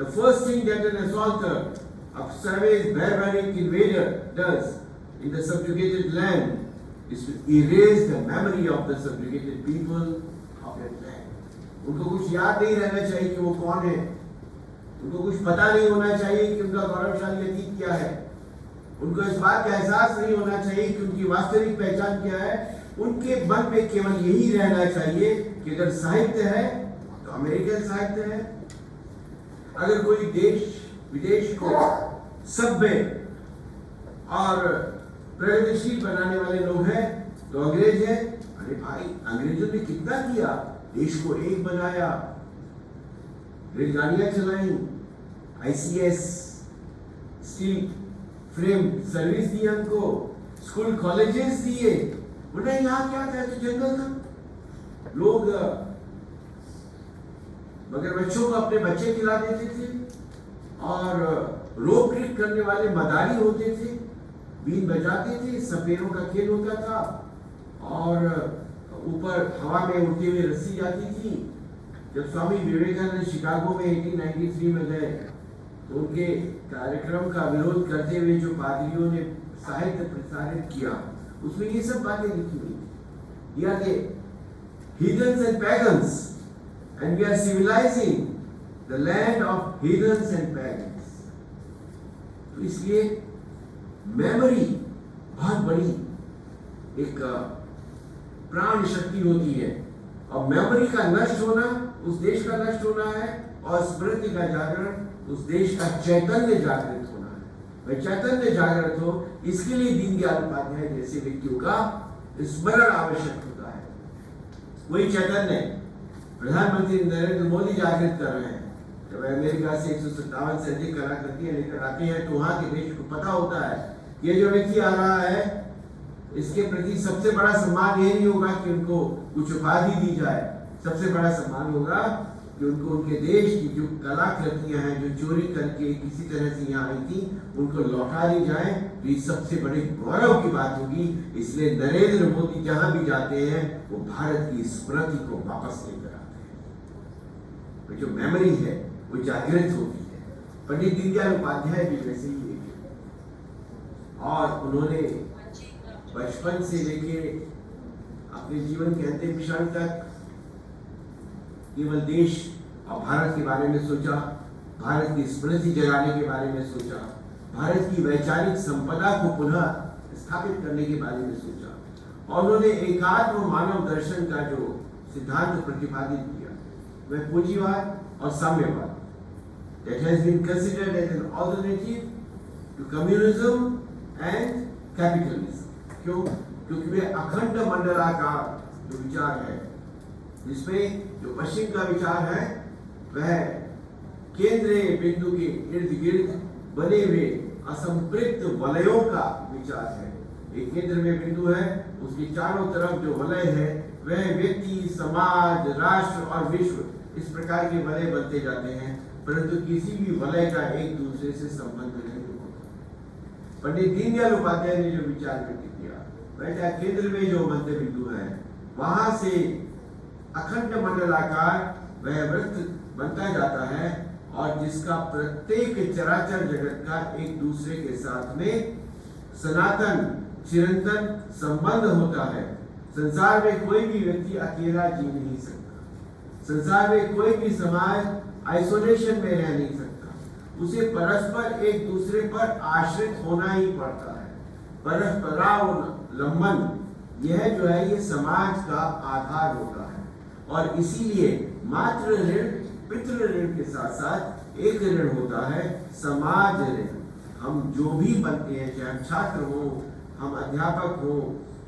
The first thing that an assaulter, a savage, barbaric invader does in the subjugated land is to erase the memory of the subjugated people of that land. उनको कुछ याद नहीं रहना चाहिए कि वो कौन है, उनको कुछ पता नहीं होना चाहिए कि उनका गौरवशाली अतीत क्या है, उनको इस बात का एहसास नहीं होना चाहिए कि उनकी वास्तविक पहचान क्या है। उनके मन में केवल यही रहना चाहिए कि अगर साहित्य है तो अमेरिकन साहित्य है, अगर कोई देश विदेश को सभ्य और प्रगतिशील बनाने वाले लोग हैं तो अंग्रेज है। अरे भाई, अंग्रेजों ने कितना किया, देश को एक बनाया, रेलगाड़ियां चलाई, ICS स्टील फ्रेम सर्विस दी हमको, स्कूल कॉलेजेस दिए। बोले यहाँ क्या था, तो जंगल था, लोग मगर बच्चों को अपने बच्चे खिला देते थे और रोप ट्रिक करने वाले मदारी होते थे, बीन बजाते थे, सपेरों का खेल होता था और ऊपर हवा में उड़ती हुई रस्सी जाती थी। जब स्वामी विवेकानंद शिकागो में 1893 में गए तो उनके कार्यक्रम का विरोध करते हुए जो पादरियों ने साहित्य प्रसारित किया उसमें ये सब बातें लिखी हुई या कि heathens and pagans and we are civilizing the land of heathens and pagans। तो इसलिए मेमोरी बहुत बड़ी एक प्राण शक्ति होती है और मेमोरी का नष्ट होना उस देश का नष्ट होना है और स्मृति का जागरण उस देश का चैतन्य जागृत होना है। वह चैतन्य जागृत हो इसके लिए दीनदयाल उपाध्याय जैसे व्यक्तियों का स्मरण आवश्यक होता है। वही चैतन्य प्रधानमंत्री नरेंद्र मोदी जागृत कर रहे हैं। जब अमेरिका से 157 से अधिक कलाकृतियां लेकर आते हैं तो वहां के देश को पता होता है ये जो व्यक्ति आ रहा है इसके प्रति सबसे बड़ा सम्मान ये नहीं होगा कि उनको कुछ उपाधि दी जाए, सबसे बड़ा सम्मान होगा कि उनको उनके देश की जो कलाकृतियां हैं जो चोरी करके किसी तरह से यहाँ आई थी उनको लौटा दी जाए। तो ये सबसे बड़े गौरव की बात होगी। इसलिए नरेंद्र मोदी जहां भी जाते हैं वो भारत की स्मृति को वापस लेकर आते हैं। तो जो मेमोरी है वो जागृत होती है। पंडित दीनदयाल उपाध्याय भी वैसे ही और उन्होंने बचपन से लेके अपने जीवन के अंतिम क्षण तक केवल देश और भारत के बारे में सोचा, भारत की स्मृति जगाने के बारे में सोचा, भारत की वैचारिक संपदा को पुनः स्थापित करने के बारे में सोचा और उन्होंने एकात्म मानव दर्शन का जो सिद्धांत प्रतिपादित किया वह पूंजीवाद और साम्यवाद that has been considered as an alternative to communism and capitalism। क्यों? क्योंकि वे अखंड मंडलाकार जो विचार है जिसमें जो पश्चिम का विचार है वह केंद्रीय बिंदु के इर्द गिर्द बने हुए असंपृक्त वलयों का विचार है। एक केंद्र में बिंदु है, उसके चारों तरफ जो वलय है वह व्यक्ति, समाज, राष्ट्र और विश्व इस प्रकार के वलय बनते जाते हैं, परंतु किसी भी वलय का एक दूसरे से संबंध नहीं होता। पंडित दीनदयाल उपाध्याय ने जो विचार व्यक्त किया वह केंद्र में जो मध्य बिंदु है वहां से अखंड मंडलाकार वह वृत्त बनता जाता है और जिसका प्रत्येक चराचर जगत का एक दूसरे के साथ में सनातन चिरंतन संबंध होता है। संसार में कोई भी व्यक्ति अकेला जी नहीं सकता, संसार में कोई भी समाज आइसोलेशन में रह नहीं सकता, उसे परस्पर एक दूसरे पर आश्रित होना ही पड़ता है। परस्परावलंबन यह जो है ये समाज का आधार होता है और इसीलिए मातृ ऋण पितृ ऋण के साथ साथ एक ऋण होता है समाज ऋण। हम जो भी बनते हैं, चाहे हम छात्र हो, हम अध्यापक हो,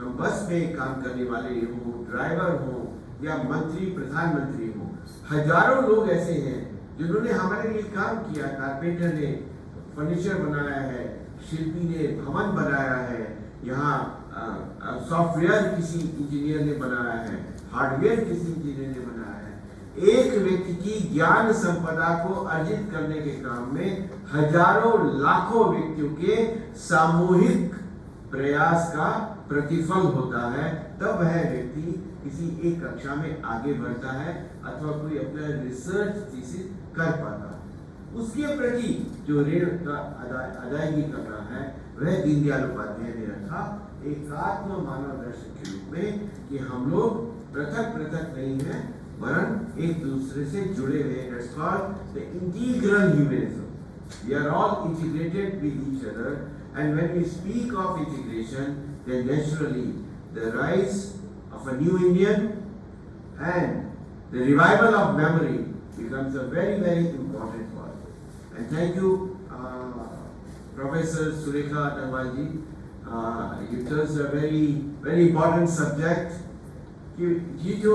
हम बस में काम करने वाले हो, ड्राइवर हो या मंत्री प्रधानमंत्री हो, हजारों लोग ऐसे हैं जिन्होंने हमारे लिए काम किया। कारपेंटर ने फर्नीचर बनाया है, शिल्पी ने भवन बनाया है, यहाँ सॉफ्टवेयर किसी इंजीनियर ने बनाया है, हार्डवेयर किसी इंजीनियर ने बनाया है। एक व्यक्ति की ज्ञान संपदा को अर्जित करने के काम में हजारों लाखों व्यक्तियों के सामूहिक प्रयास का प्रतिफल होता है, तब वह व्यक्ति किसी एक कक्षा में आगे बढ़ता है अथवा कोई अपना रिसर्च थीसिस कर पाता है। उसके प्रति जो ऋण का अदायगी करना है वह दीनदयाल उपाध्याय ने रखा एकात्म मानव दर्शन के रूप में कि हम लोग पृथक पृथक नहीं है वरन एक दूसरे से जुड़े हुए। That's called the integral humanism. We are all integrated with each other, and when we speak of integration, then naturally the rise of a new Indian and the revival of memory becomes a very, very important part. And thank you, Professor Surekha Agarwal ji. You touched a very, very important subject. कि ये जो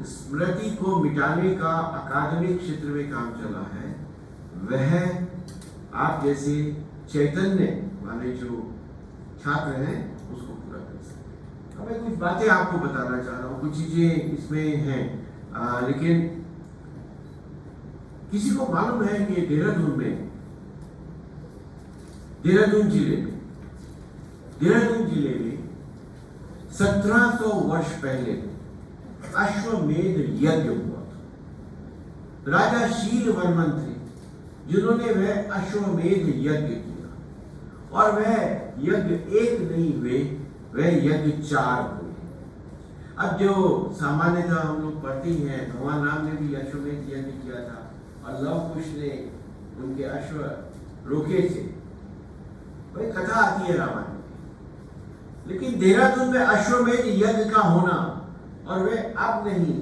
स्मृति को मिटाने का अकादमिक क्षेत्र में काम चला है वह आप जैसे चैतन्य वाले जो छात्र हैं उसको पूरा कर सकते। अब मैं कुछ बातें आपको बताना चाह रहा हूँ, कुछ चीजें इसमें हैं, लेकिन किसी को मालूम है कि देहरादून जिले में 1700 वर्ष पहले अश्वमेध यज्ञ हुआ था। राजा शील वर्मन थे जिन्होंने वह अश्वमेध यज्ञ किया और वह यज्ञ एक नहीं हुए, वह यज्ञ 4 हुए। अब जो सामान्यतः हम लोग पढ़ते हैं भगवान राम ने भी अश्वमेध यज्ञ किया था और लव कुश ने उनके अश्व रोके थे, वही कथा आती है रामायण की। लेकिन देहरादून में अश्वमेध यज्ञ का होना और वे अब नहीं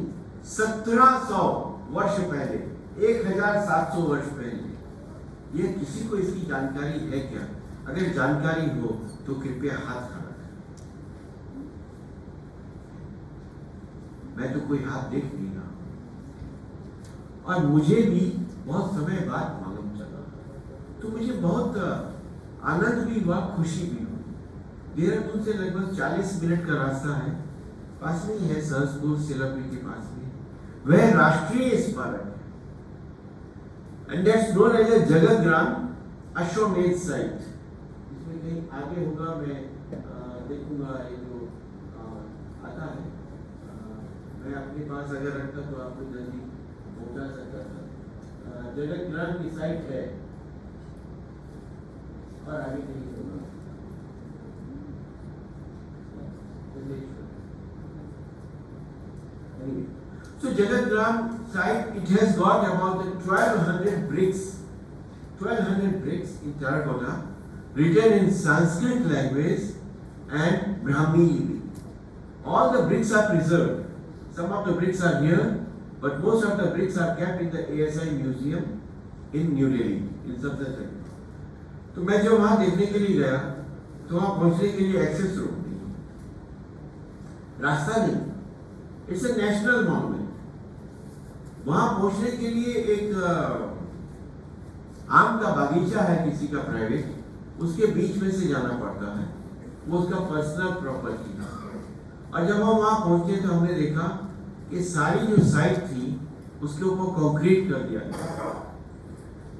1700 वर्ष पहले, 1700 वर्ष पहले, ये किसी को इसकी जानकारी है क्या? अगर जानकारी हो तो कृपया हाथ खड़ा करें। मैं तो कोई हाथ देख नहीं रहा और मुझे भी बहुत समय बाद मालूम चला, तो मुझे बहुत आनंद भी हुआ, खुशी भी हुई। देहरादून से लगभग 40 मिनट का रास्ता है, पास में ही है, सहसपुर सिलापुर के पास में। वह राष्ट्रीय स्मारक है and that's known as a Jagatgram अश्वमेध साइट। इसमें कहीं आगे होगा, मैं देखूंगा ये जो आता है, मैं अपने पास अगर रखता तो आपको जल्दी पहुंचा सकता था। जगत ग्राम की साइट है और आगे कहीं होगा। So Jagatgram site, it has got about 1200 bricks in terracotta, written in Sanskrit language and Brahmi Lipi. All the bricks are preserved. Some of the bricks are here, but most of the bricks are kept in the ASI museum in New Delhi, in Safdar. तो मैं जब वहाँ देखने के लिए गया तो वहाँ पहुँचने के लिए एक्सेस रोड नहीं, रास्ता नहीं, इट्स ए नेशनल मॉन्यूमेंट। वहां पहुंचने के लिए एक आम का बागीचा है किसी का प्राइवेट, उसके बीच में से जाना पड़ता है, वो उसका पर्सनल प्रॉपर्टी है। और जब हम वहां पहुंचे तो हमने देखा कि सारी जो साइट थी उसके ऊपर कंक्रीट कर दिया गया।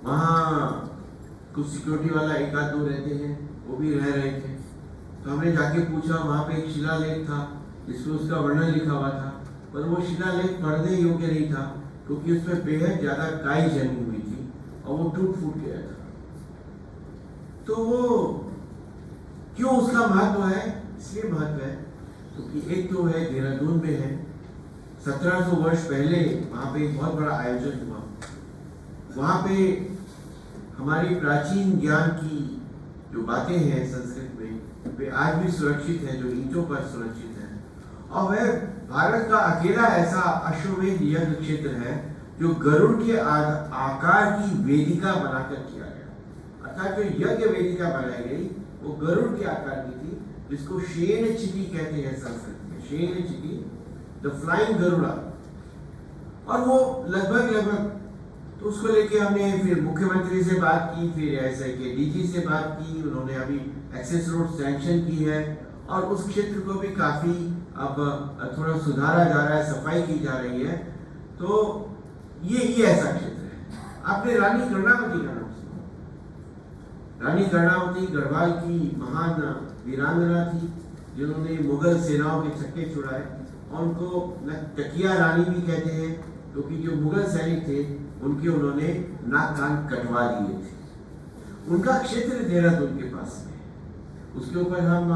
वहाँ कुछ सिक्योरिटी वाला एक आध दो रहते हैं, वो भी रह रहे थे। तो हमने जाके पूछा, वहाँ पे एक शिलालेख था जिसमें उसका वर्णन लिखा हुआ था, पर वो शिलालेख पढ़ने योग्य नहीं था क्योंकि उसमें बेहद ज्यादा काई जमी हुई थी और वो टूट फूट गया था। तो वो क्यों उसका महत्व है? इसलिए महत्व है क्योंकि एक तो है देहरादून में है, 1700 वर्ष पहले वहाँ पे एक बहुत बड़ा आयोजन हुआ। वहाँ पे हमारी प्राचीन ज्ञान की जो बातें हैं संस्कृत में वे आज भी सुरक्षित हैं, जो ईंटों पर सुरक्षित हैं। और वह भारत का अकेला ऐसा अश्वमेध यज्ञ क्षेत्र है जो गरुड़ के आकार की वेदिका बनाकर किया गया। अर्थात जो यज्ञ वेदिका बनाई गई वो गरुड़ के आकार की थी, जिसको शेन चिटी कहते हैं संस्कृत में, शेन चिटी, द फ्लाइंग गरुड़ा। और वो लगभग तो उसको लेके हमने फिर मुख्यमंत्री से बात की, फिर ऐसे के डीजी से बात की, उन्होंने अभी एक्सेस रोड सैंक्शन की है और उस क्षेत्र को भी काफी अब थोड़ा सुधारा जा रहा है, सफाई की जा रही है। तो ये ऐसा क्षेत्र है। आपने रानी कर्णावती का नाम सुना? रानी कर्णावती गढ़वाल की महान वीरांगना थी जिन्होंने मुगल सेनाओं के छक्के छुड़ाए और उनको टकिया रानी भी कहते हैं क्योंकि जो मुगल सैनिक थे उनके उन्होंने नाक कान कटवा दिए थे। उनका क्षेत्र देहरादून के पास में, उसके ऊपर हम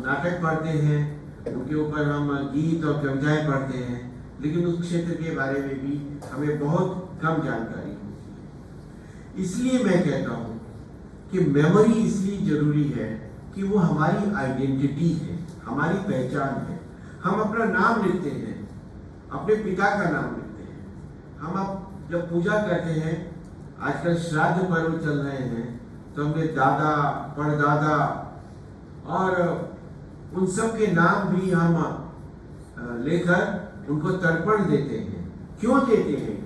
नाटक पढ़ते हैं, उनके ऊपर हम गीत और कविताएं पढ़ते हैं, लेकिन उस क्षेत्र के बारे में भी हमें बहुत कम जानकारी होती है। इसलिए मैं कहता हूँ कि मेमोरी इसलिए जरूरी है कि वो हमारी आइडेंटिटी है, हमारी पहचान है। हम अपना नाम लिखते हैं, अपने पिता का नाम लिखते हैं। हम अब जब पूजा करते हैं, आजकल श्राद्ध पर्व चल रहे हैं, तो हमने दादा, परदादा और उन सब के नाम भी हम लेकर उनको तर्पण देते हैं। क्यों देते हैं?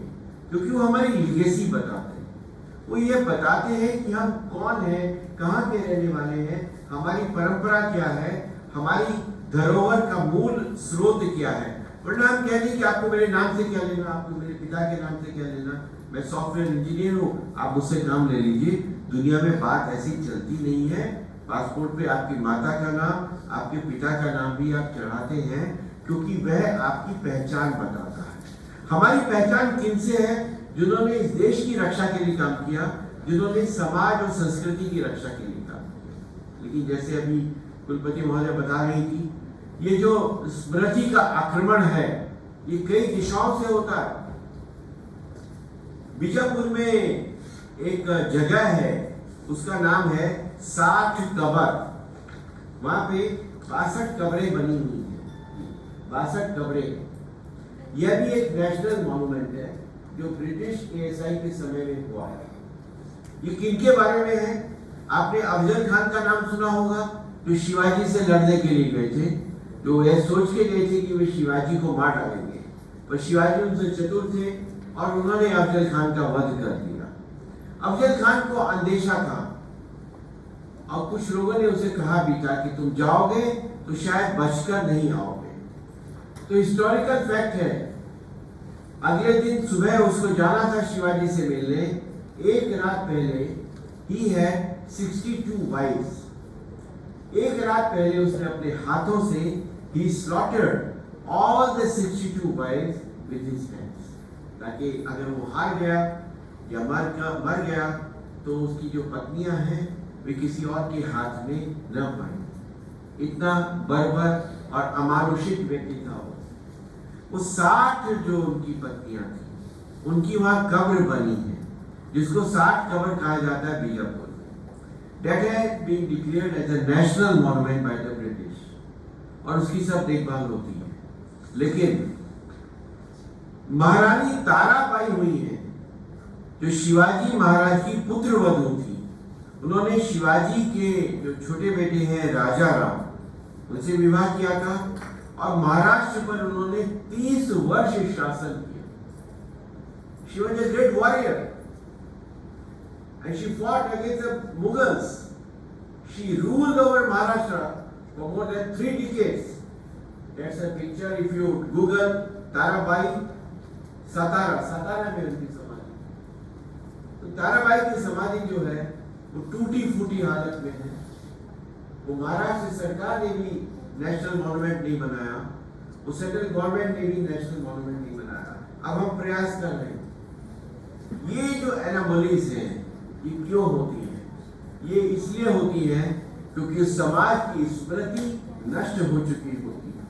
क्योंकि वो हमारी लीगेसी बताते हैं। वो ये बताते हैं कि हम कौन हैं, कहाँ के रहने वाले हैं, हमारी परंपरा क्या है, हमारी धरोहर का मूल स्रोत क्या है। वरना हम कह दें कि आपको मेरे नाम से क्या लेना, आपको मेरे पिता के नाम से क्या लेना, मैं सॉफ्टवेयर इंजीनियर हूँ, आप मुझसे काम ले लीजिए। दुनिया में बात ऐसी चलती नहीं है। पासपोर्ट पे आपकी माता का नाम, आपके पिता का नाम भी आप चढ़ाते हैं, क्योंकि वह आपकी पहचान बताता है। हमारी पहचान किनसे है? जिन्होंने इस देश की रक्षा के लिए काम किया, जिन्होंने समाज और संस्कृति की रक्षा के लिए काम किया। लेकिन जैसे अभी कुलपति महोदय बता रही थी, ये जो स्मृति का आक्रमण है, ये कई दिशाओं से होता है। बीजापुर में एक जगह है, उसका नाम है 60 कबर। वहां पे 62 कब्रें बनी हुई हैं, 62 कब्रें। यह भी एक नेशनल मॉन्यूमेंट है जो ब्रिटिश एएसआई के समय में हुआ है। ये किनके बारे में है? आपने अफजल खान का नाम सुना होगा, जो शिवाजी से लड़ने के लिए गए थे, जो यह सोच के गए थे कि वे शिवाजी को मार डालेंगे, पर शिवाजी उनसे चतुर थे और उन्होंने अफजल खान का वध कर दिया। अफजल खान को अंदेशा था और कुछ लोगों ने उसे कहा भी था कि तुम जाओगे तो शायद बचकर नहीं आओगे। तो हिस्टोरिकल फैक्ट है, अगले दिन सुबह उसको जाना था शिवाजी से मिलने। एक रात पहले ही है 62 वाइव्स। एक रात पहले उसने अपने हाथों से ही slaughtered all the 62 wives with his hands, ताकि अगर वो हार गया या मर गया तो उसकी जो पत्नियां हैं वे किसी और के हाथ में न पड़े। इतना बर्बर और अमानुषिक व्यक्ति था वो 60 जो उनकी पत्नियां थी, उनकी वहां कब्र बनी है, जिसको 60 कब्र कहा जाता है बीजापुर में। That had been declared as a national monument by the British, और उसकी सब देखभाल होती है। लेकिन महारानी ताराबाई हुई है, जो शिवाजी महाराज की पुत्र वधू थी। उन्होंने शिवाजी के जो छोटे बेटे हैं राजा राम, उनसे विवाह किया था और महाराष्ट्र पर उन्होंने 30 वर्ष शासन किया। She was a great warrior and she fought against the Mughals. She ruled over Maharashtra for more than 3 decades. That's a picture if you Google Tarabai Satara में उनकी समाधि। तो ताराबाई की समाधि जो है वो टूटी फूटी हालत में है। वो महाराष्ट्र सरकार ने भी नेशनल मॉन्यूमेंट नहीं बनाया, वो सेंट्रल गवर्नमेंट ने भी नेशनल मॉन्यूमेंट नहीं बनाया। अब हम प्रयास कर रहे हैं। ये जो एनोमलीज हैं, ये क्यों होती है? ये इसलिए होती है क्योंकि समाज की स्मृति नष्ट हो चुकी होती है।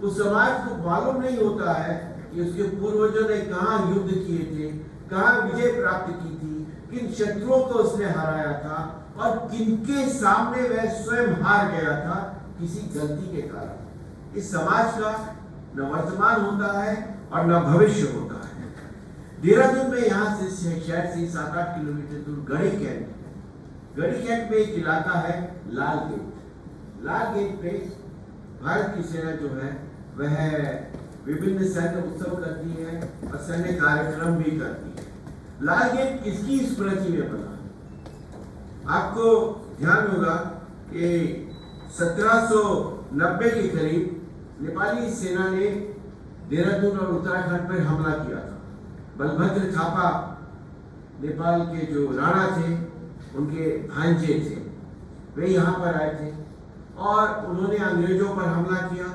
उस समाज को मालूम नहीं होता है कि उसके पूर्वजों ने कहाँ युद्ध किए थे, कहाँ विजय प्राप्त की थी, किन शत्रुओं को उसने हराया था और किनके सामने वह स्वयं हार गया था किसी गलती के कारण। इस समाज का न वर्तमान होता है और न भविष्य होता है। देहरादून में यहाँ से शहर से 7-8 किलोमीटर दूर गढ़ी कैंट, गढ़ी कैंट में एक इलाका है लाल गेट। लाल गेट पे भारत की सेना जो है वह विभिन्न सैन्य उत्सव करती है और सैन्य कार्यक्रम भी करती है। लाल गेट किसकी स्मृति में बना? आपको ध्यान होगा कि 1790 के करीब नेपाली सेना ने देहरादून और उत्तराखंड पर हमला किया था। बलभद्र थापा नेपाल के जो राणा थे, उनके भांजे थे, वे यहाँ पर आए थे और उन्होंने अंग्रेजों पर हमला किया।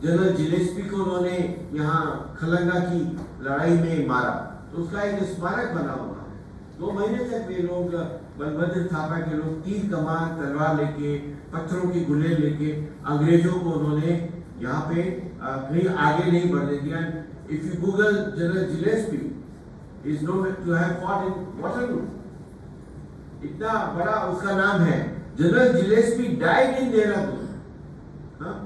जनरल जिलेस्पी को उन्होंने यहाँ खलंगा की लड़ाई में मारा। तो उसका एक स्मारक बना हुआ है। 2 महीने तक वे लोग बलभद्र थापा के लोग तीर कमान तलवार लेके पत्थरों के गुल्ले लेके अंग्रेजों को उन्होंने यहाँ पे कहीं आगे नहीं बढ़ने दिया। If you google General Gillespie is known to have fought in Waterloo, इतना बड़ा उसका नाम है। General Gillespie died in Dehradun. हाँ?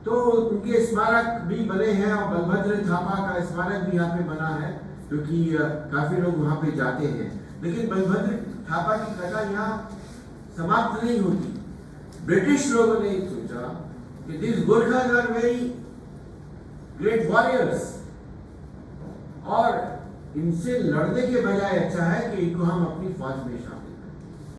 तो उनके स्मारक भी बने हैं और बलभद्र थापा का स्मारक भी यहाँ पे बना है, क्योंकि काफी लोग वहाँ पे जाते हैं। लेकिन बलभद्र थापा की कथा यहाँ समाप्त नहीं होती। ब्रिटिश लोगों ने सोचा कि this Gorkhas are very great warriors, और इनसे लड़ने के बजाय अच्छा है कि इनको हम अपनी फौज में शामिल